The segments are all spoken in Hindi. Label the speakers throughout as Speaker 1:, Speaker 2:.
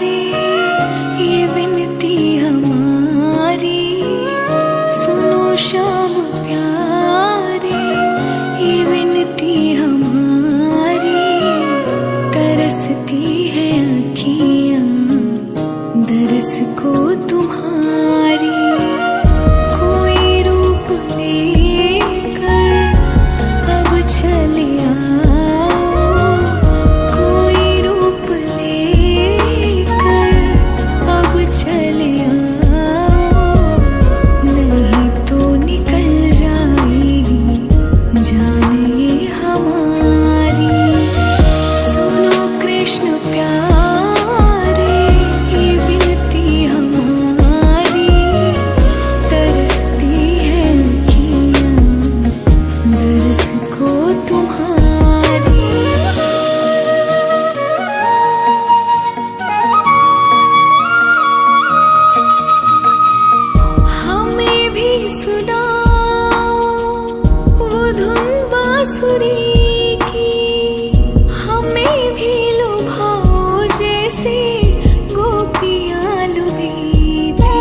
Speaker 1: रे ये विनती हमारी, सुनो श्याम प्यारे ये विनती हमारी। तरसती है अखियाँ दरस को तुम्हारी, कोई रूप लेकर अब चले आओ, कोई रूप लेकर अब चले आओ, नहीं तो निकल जाएगी जान ये हमारी। सुनो कृष्ण प्यारे ये विनती हमारी, तरसती है अखियाँ दरस को तुम्हारी। हमें भी सुनाओ वो धुन बांसुरी की, हमें भी लुभाओ जैसे गोपियाँ लुभी थी।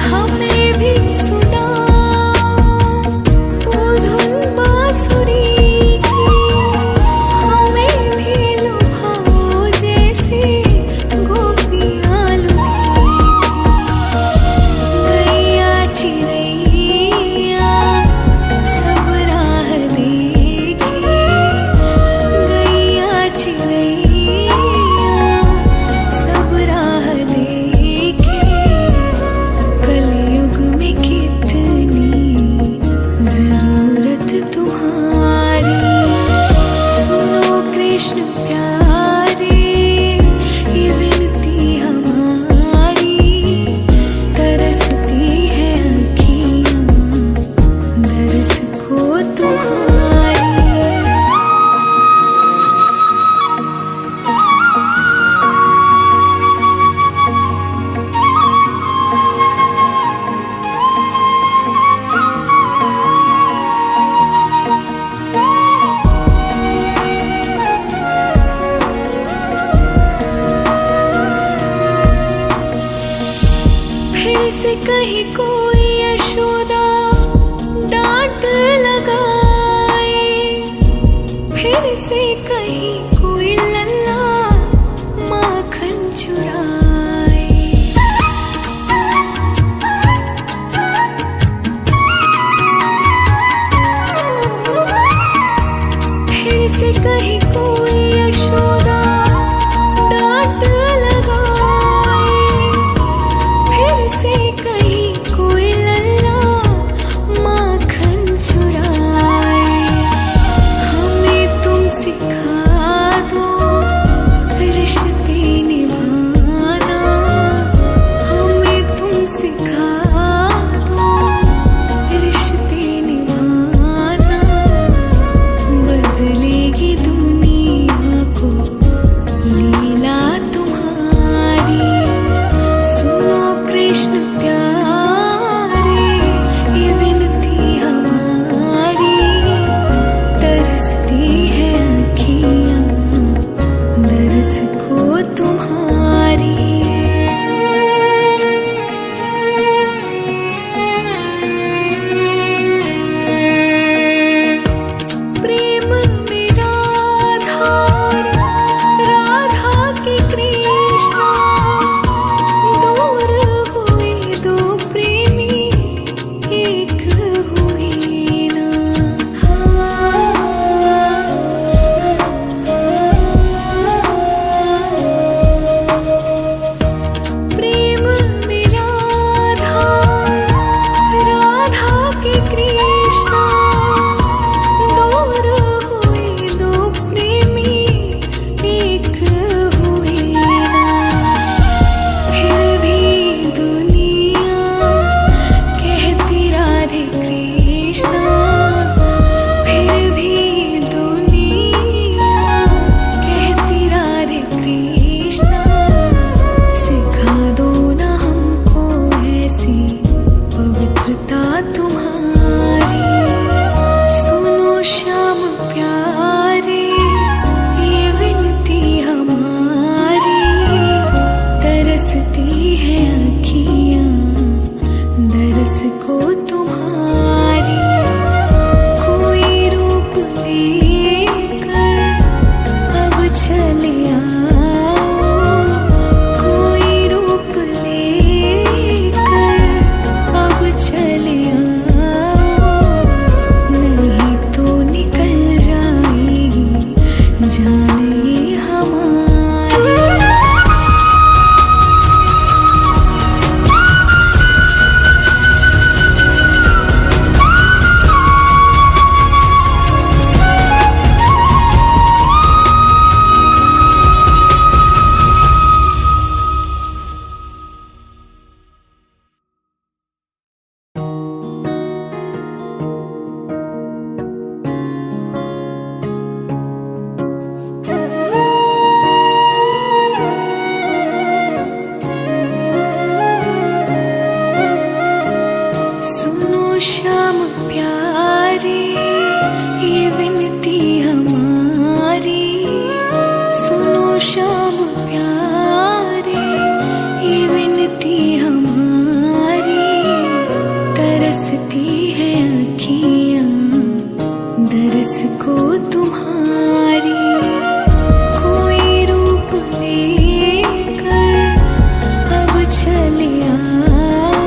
Speaker 1: हमें भी सुनाओ वो धुन बांसुरी की, हमें भी लुभाओ जैसे गोपियाँ लुभी थी। गैया चिड़ैया सब राह देखे, गैया चिड़ैया सब राह देखे, कलयुग में कितनी जरूरत तुम्हारी। सुनो कृष्ण प्यारे ये विनती हमारी, तरसती है अखियाँ दरस को तुम्हारी। फिर से कहीं कोई यशोदा डांट लगाए, फिर से कहीं कोई लल्ला माखन चुराए। फिर से कहीं कोई यशोदा डांट लगाए, फिर से कहीं कोई लल्ला माखन चुराए। हमें तुम सिखा तरस को तुम्हारी कोई रूप लेकर अब चले आओ, कोई रूप लेकर अब चले आओ, नहीं तो निकल जाएगी जान ये हमारी। सुनो श्याम प्यारे ये विनती हमारी, सुनो श्याम प्यारे ये विनती हमारी, तरसती है अखियाँ दरस को तुम्हारी, कोई रूप लेकर अब चले आओ,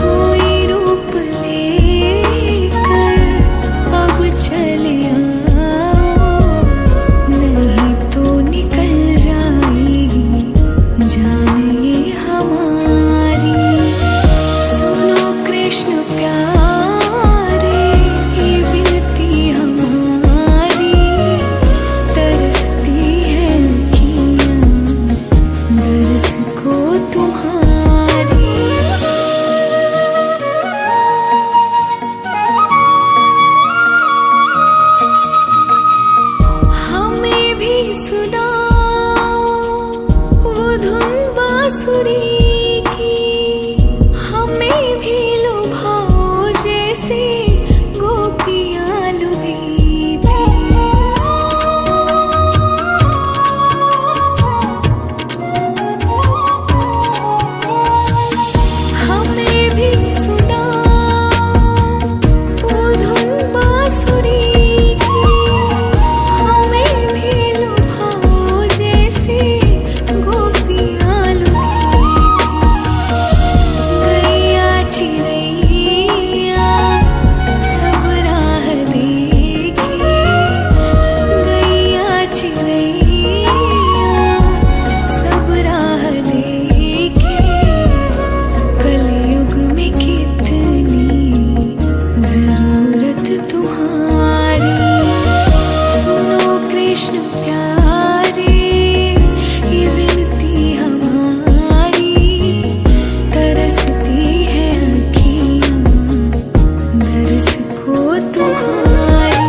Speaker 1: कोई रूप लेकर अब चले आओ, नहीं तो निकल जाएगी जान ये हमारी। सुनो कृष्ण प्यारे ये विनती हमारी, तरसती है अखियाँ दरस को तुम्हारी। हमें भी सुनाओ वो धुन बांसुरी की, हमें भी लुभाओ जैसे गोपियाँ लुभी थी। हमें भी सुनाओ वो धुन बांसुरी की, हमें भी लुभाओ जैसे गोपियाँ लुभी थी। गैया चिड़ैया सब राह देखे, गैया चिड़ैया सब राह देखे, कलयुग में कितनी जरूरत तुम्हारी। सुनो कृष्ण प्यारे ये विनती हमारी, तरसती है अखियाँ दरस को तुम्हारी।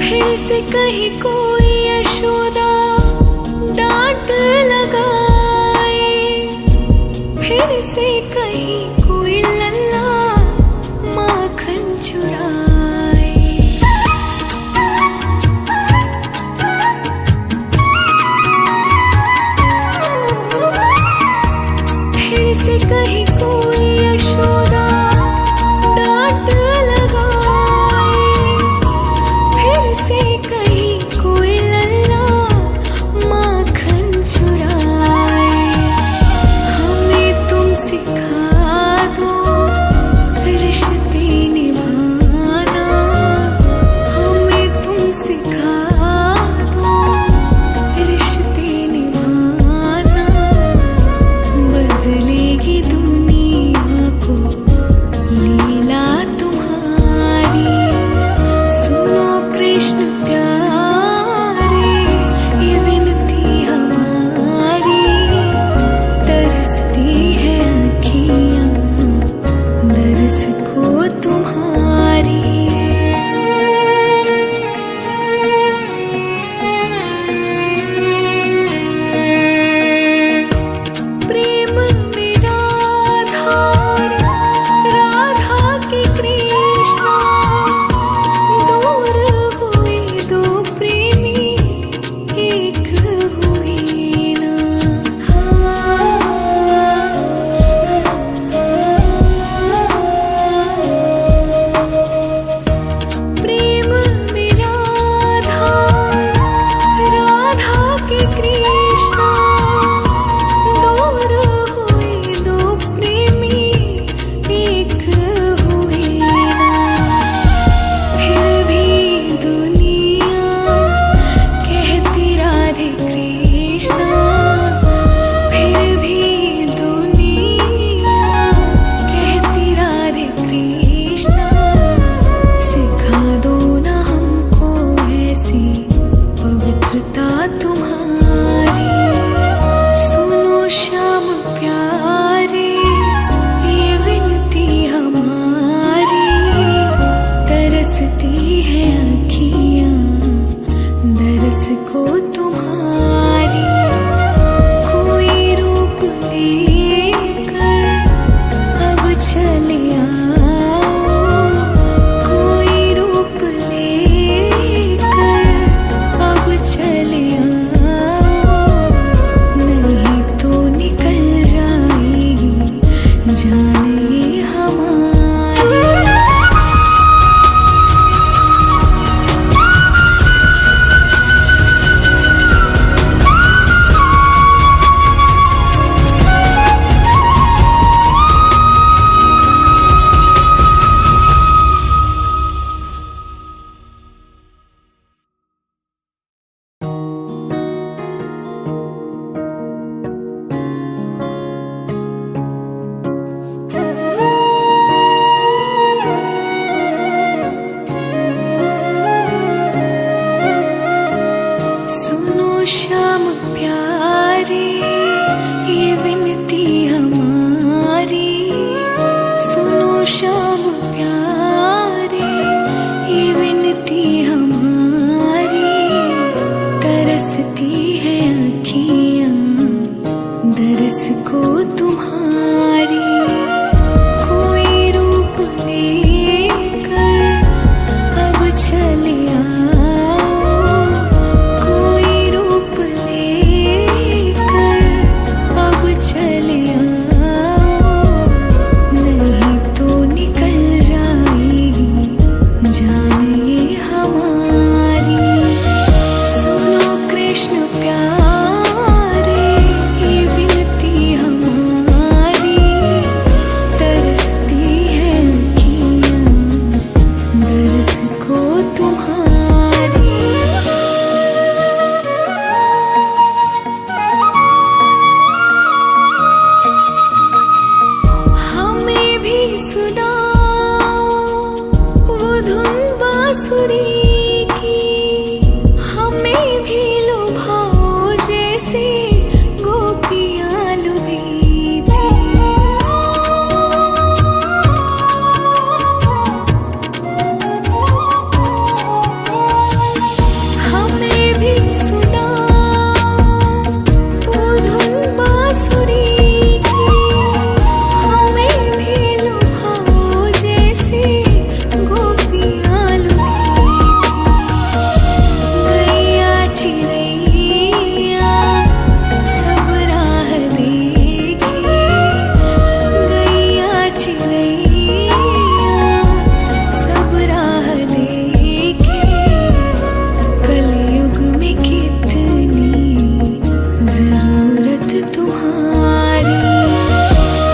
Speaker 1: फिर से कहीं कोई यशोदा डांट लगाए, फिर से कहीं कोई लल्ला माखन चुराए। फिर से कहीं कोई यशोदा डांट लगाए, फिर से कहीं कोई लल्ला माखन चुराए। हमें तुम सिखा तुम्हारी। सुनो श्याम प्यारे ये विनती हमारी, तरसती है आँखियाँ दरस को तुम्हारी। कोई रूप लेकर अब चले आओ, कोई रूप लेकर अब चले आओ, नहीं तो निकल जाएगी जान ये हमारी। सुनो श्याम प्यारे ये विनती हमारी। सुनो श्याम प्यारे ये विनती हमारी, तरसती है आँखियाँ दरस को तुम्हारी। कोई रूप लेकर अब चले आओ, कोई रूप लेकर अब चले आओ, नहीं तो निकल जाएगी जान ये हमारी। सुनो कृष्ण प्यारे ये विनती हमारी, तरसती है आँखियाँ दरस को तुम्हारी। हमें भी सुनाओ वो धुन बांसुरी की, हमें भी लुभाओ जैसे गोपियाँ लुभी थी। हमें भी सुनाओ वो धुन बांसुरी की, हमें भी लुभाओ जैसे गोपियाँ लुभी थी। गैया चिड़ैया सब राह देखे, गैया चिड़ैया सब राह देखे, कलयुग में कितनी जरूरत तुम्हारी।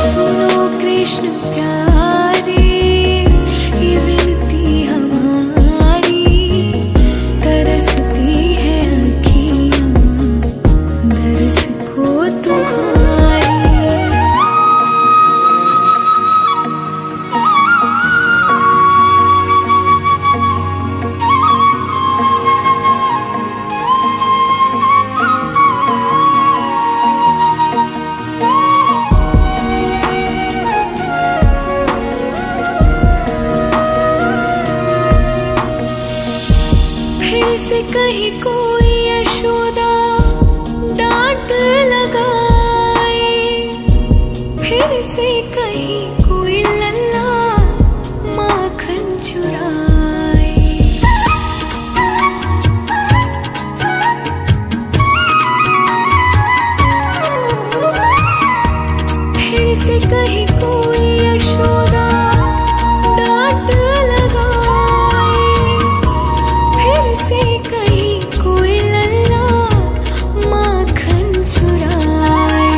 Speaker 1: सुनो कृष्ण प्यारे ये विनती हमारी, तरसती है आँखियाँ दरस को तुम्हारी। फिर से कहीं कोई यशोदा डांट लगाए, फिर से कहीं कोई लल्ला माखन चुराए। फिर से कहीं कोई यशोदा डांट लगाए, फिर से कहीं कोई लल्ला माखन चुराए।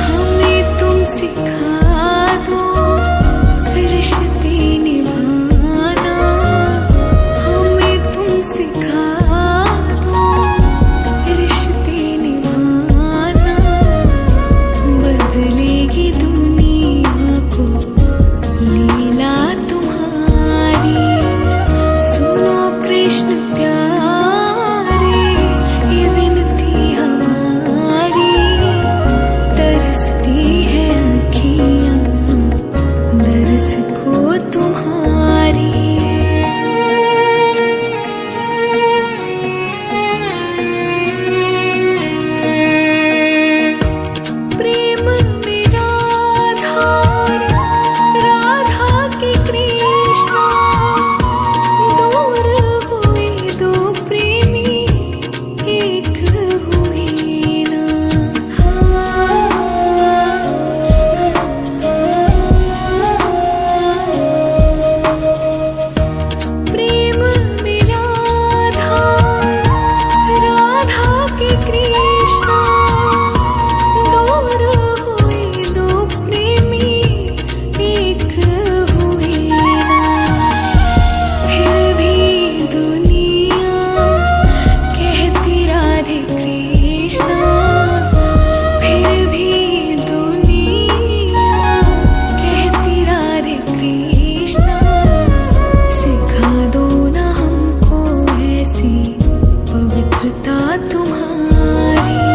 Speaker 1: हमें तुम सिखा तुम्हारी।